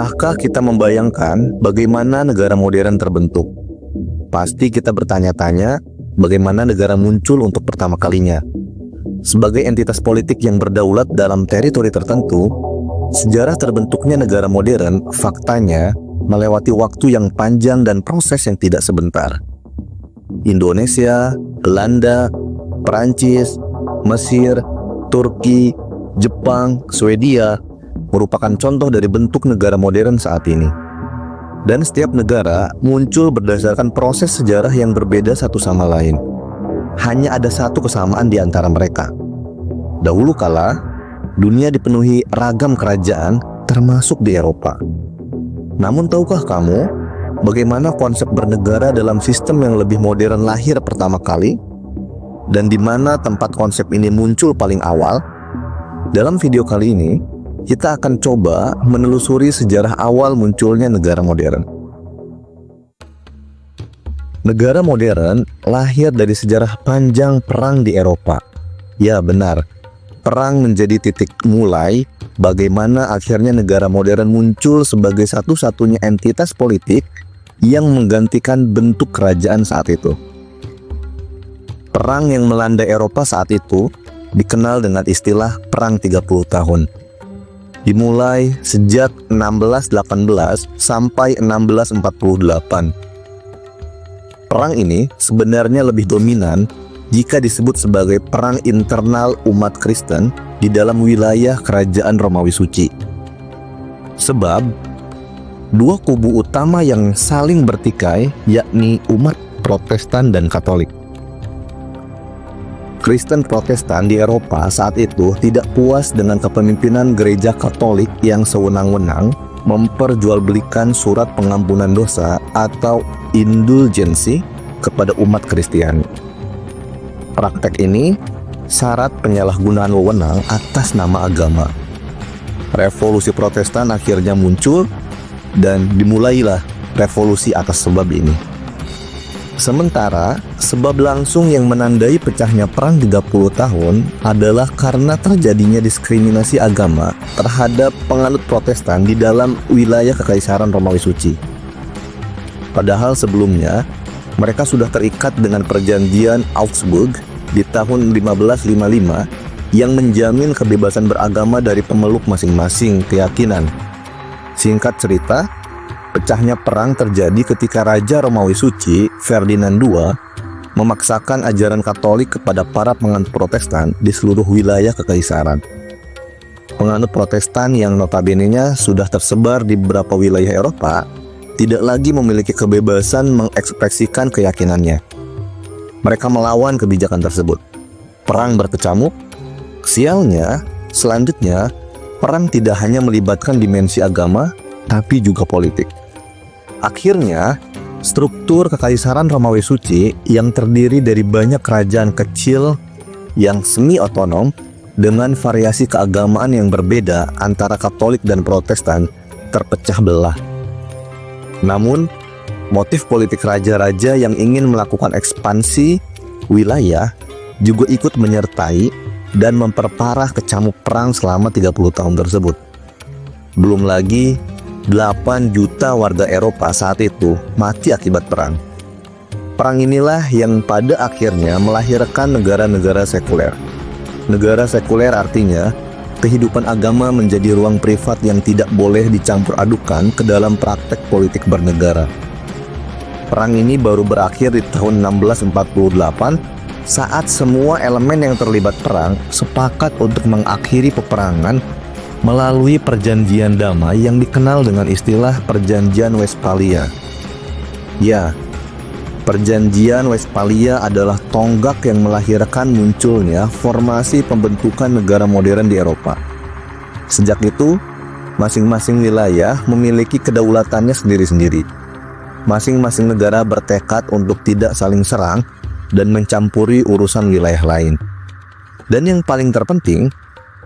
Pernahkah kita membayangkan bagaimana negara modern terbentuk? Pasti kita bertanya-tanya bagaimana negara muncul untuk pertama kalinya. Sebagai entitas politik yang berdaulat dalam teritori tertentu, sejarah terbentuknya negara modern faktanya melewati waktu yang panjang dan proses yang tidak sebentar. Indonesia, Belanda, Perancis, Mesir, Turki, Jepang, Swedia merupakan contoh dari bentuk negara modern saat ini. Dan setiap negara muncul berdasarkan proses sejarah yang berbeda satu sama lain. Hanya ada satu kesamaan di antara mereka. Dahulu kala, dunia dipenuhi ragam kerajaan termasuk di Eropa. Namun tahukah kamu bagaimana konsep bernegara dalam sistem yang lebih modern lahir pertama kali? Dan di mana tempat konsep ini muncul paling awal? Dalam video kali ini, kita akan coba menelusuri sejarah awal munculnya negara modern. Negara modern lahir dari sejarah panjang perang di Eropa. Ya benar, perang menjadi titik mulai bagaimana akhirnya negara modern muncul sebagai satu-satunya entitas politik yang menggantikan bentuk kerajaan saat itu. Perang yang melanda Eropa saat itu dikenal dengan istilah Perang 30 tahun. Dimulai sejak 1618 sampai 1648. Perang ini sebenarnya lebih dominan jika disebut sebagai perang internal umat Kristen di dalam wilayah kerajaan Romawi Suci. Sebab dua kubu utama yang saling bertikai yakni umat Protestan dan Katolik. Kristen Protestan di Eropa saat itu tidak puas dengan kepemimpinan gereja Katolik yang sewenang-wenang memperjualbelikan surat pengampunan dosa atau indulgensi kepada umat Kristiani. Praktek ini syarat penyalahgunaan wewenang atas nama agama. Revolusi Protestan akhirnya muncul dan dimulailah revolusi atas sebab ini. Sementara sebab langsung yang menandai pecahnya perang 30 tahun adalah karena terjadinya diskriminasi agama terhadap penganut Protestan di dalam wilayah Kekaisaran Romawi Suci. Padahal sebelumnya mereka sudah terikat dengan perjanjian Augsburg di tahun 1555 yang menjamin kebebasan beragama dari pemeluk masing-masing keyakinan. Singkat cerita, pecahnya perang terjadi ketika Raja Romawi Suci, Ferdinand II, memaksakan ajaran Katolik kepada para penganut Protestan di seluruh wilayah Kekaisaran. Penganut Protestan yang notabene-nya sudah tersebar di beberapa wilayah Eropa tidak lagi memiliki kebebasan mengekspresikan keyakinannya. Mereka melawan kebijakan tersebut. Perang berkecamuk. Sialnya, selanjutnya, perang tidak hanya melibatkan dimensi agama, tapi juga politik. Akhirnya, struktur Kekaisaran Romawi Suci yang terdiri dari banyak kerajaan kecil yang semi-otonom dengan variasi keagamaan yang berbeda antara Katolik dan Protestan terpecah belah. Namun, motif politik raja-raja yang ingin melakukan ekspansi wilayah juga ikut menyertai dan memperparah kecamuk perang selama 30 tahun tersebut. Belum lagi 8 juta warga Eropa saat itu mati akibat perang. Perang inilah yang pada akhirnya melahirkan negara-negara sekuler. Negara sekuler artinya kehidupan agama menjadi ruang privat yang tidak boleh dicampur adukan ke dalam praktek politik bernegara. Perang ini baru berakhir di tahun 1648 saat semua elemen yang terlibat perang sepakat untuk mengakhiri peperangan melalui perjanjian damai yang dikenal dengan istilah Perjanjian Westphalia. Ya, Perjanjian Westphalia adalah tonggak yang melahirkan munculnya formasi pembentukan negara modern di Eropa. Sejak itu, masing-masing wilayah memiliki kedaulatannya sendiri-sendiri. Masing-masing negara bertekad untuk tidak saling serang dan mencampuri urusan wilayah lain. Dan yang paling terpenting,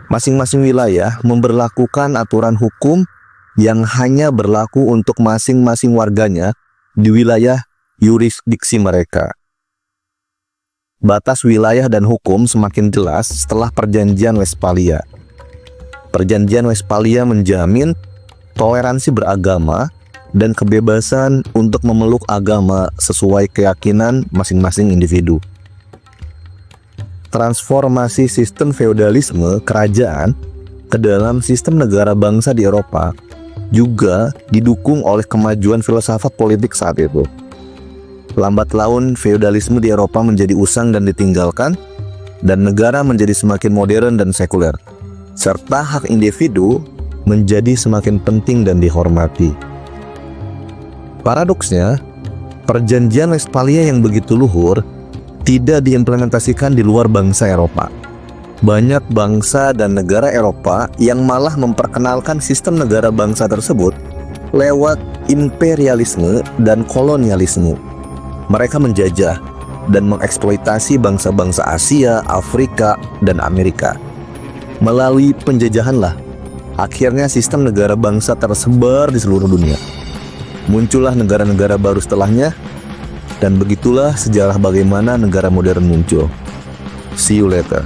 masing-masing wilayah memberlakukan aturan hukum yang hanya berlaku untuk masing-masing warganya di wilayah yurisdiksi mereka. Batas wilayah dan hukum semakin jelas setelah Perjanjian Westphalia. Perjanjian Westphalia menjamin toleransi beragama, dan kebebasan untuk memeluk agama sesuai keyakinan masing-masing individu. Transformasi sistem feodalisme kerajaan ke dalam sistem negara bangsa di Eropa juga didukung oleh kemajuan filsafat politik saat itu. Lambat laun feodalisme di Eropa menjadi usang dan ditinggalkan, dan negara menjadi semakin modern dan sekuler, serta hak individu menjadi semakin penting dan dihormati. Paradoksnya, perjanjian Westphalia yang begitu luhur tidak diimplementasikan di luar bangsa Eropa. Banyak bangsa dan negara Eropa yang malah memperkenalkan sistem negara bangsa tersebut lewat imperialisme dan kolonialisme. Mereka menjajah dan mengeksploitasi bangsa-bangsa Asia, Afrika, dan Amerika. Melalui penjajahanlah, akhirnya sistem negara bangsa tersebar di seluruh dunia. Muncullah negara-negara baru setelahnya, dan begitulah sejarah bagaimana negara modern muncul. See you later.